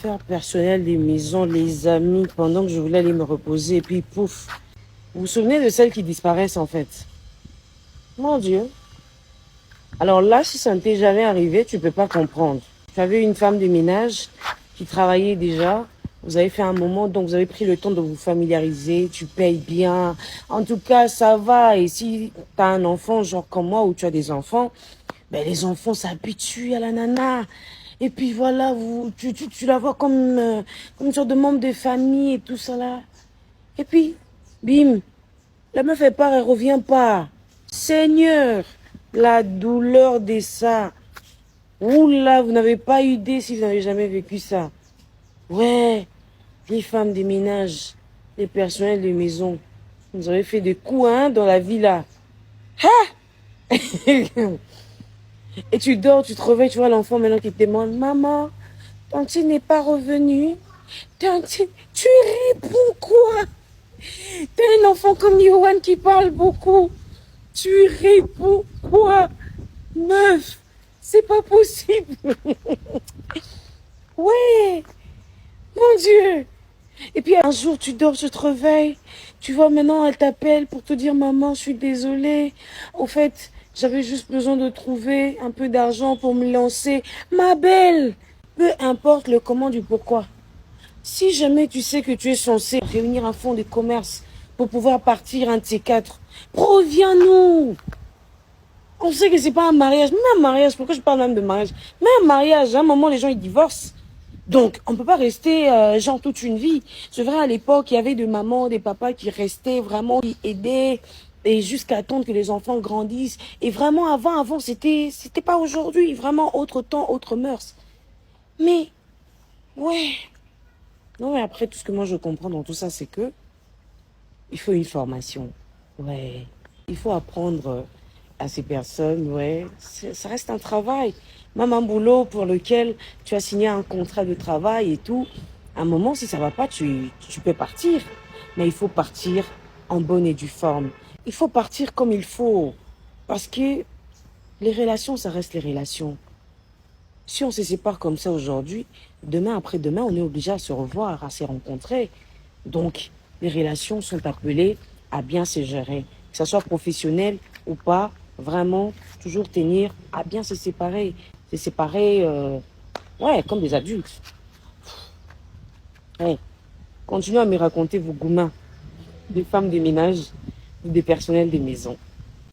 faire personnel des maisons, les amis, pendant que je voulais aller me reposer, et puis pouf. Vous vous souvenez de celles qui disparaissent en fait? Mon Dieu. Alors là, si ça ne t'est jamais arrivé, tu peux pas comprendre. Tu avais une femme de ménage qui travaillait déjà. Vous avez fait un moment, donc vous avez pris le temps de vous familiariser. Tu payes bien. En tout cas, ça va. Et si tu as un enfant, genre comme moi, ou tu as des enfants, ben les enfants s'habituent à la nana. Et puis voilà, tu la vois comme une sorte de membre de famille et tout ça là. Et puis, bim, la meuf elle part, elle revient pas. Seigneur, la douleur de ça. Oula, vous n'avez pas idée si vous n'avez jamais vécu ça. Ouais, les femmes de ménage, les personnels de maison. Vous avez fait des coups hein, dans la villa. Ah. Et tu dors, tu te réveilles, tu vois l'enfant maintenant qui te demande, maman, Tantine n'est pas revenue. Tantine, tu réponds quoi? T'es un enfant comme Yohan qui parle beaucoup. Tu réponds quoi? Meuf, c'est pas possible. Ouais, mon Dieu. Et puis un jour, tu dors, tu te réveilles. Tu vois, maintenant, elle t'appelle pour te dire, maman, je suis désolée. Au fait, j'avais juste besoin de trouver un peu d'argent pour me lancer. Ma belle, peu importe le comment du pourquoi. Si jamais tu sais que tu es censé réunir un fonds de commerce pour pouvoir partir un de ces quatre, reviens-nous. On sait que c'est pas un mariage. Même un mariage, pourquoi je parle même de mariage? Même un mariage, à un moment, les gens, ils divorcent. Donc, on peut pas rester genre toute une vie. C'est vrai, à l'époque, il y avait des mamans, des papas qui restaient vraiment, qui aidaient et jusqu'à attendre que les enfants grandissent. Et vraiment, avant, c'était pas aujourd'hui. Vraiment, autre temps, autre mœurs. Mais, ouais. Non, mais après, tout ce que moi je comprends dans tout ça, c'est que il faut une formation. Ouais. Il faut apprendre à ces personnes, ouais. Ça reste un travail. Même un boulot pour lequel tu as signé un contrat de travail et tout. À un moment, si ça va pas, tu peux partir. Mais il faut partir en bonne et due forme. Il faut partir comme il faut. Parce que les relations, ça reste les relations. Si on se sépare comme ça aujourd'hui, demain, après-demain, on est obligé à se revoir, à se rencontrer. Donc, les relations sont appelées à bien se gérer. Que ce soit professionnel ou pas, vraiment, toujours tenir à bien se séparer. Se séparer, ouais, comme des adultes. Ouais. Continuez à me raconter vos gourmands, des femmes de ménage ou des personnels des maisons.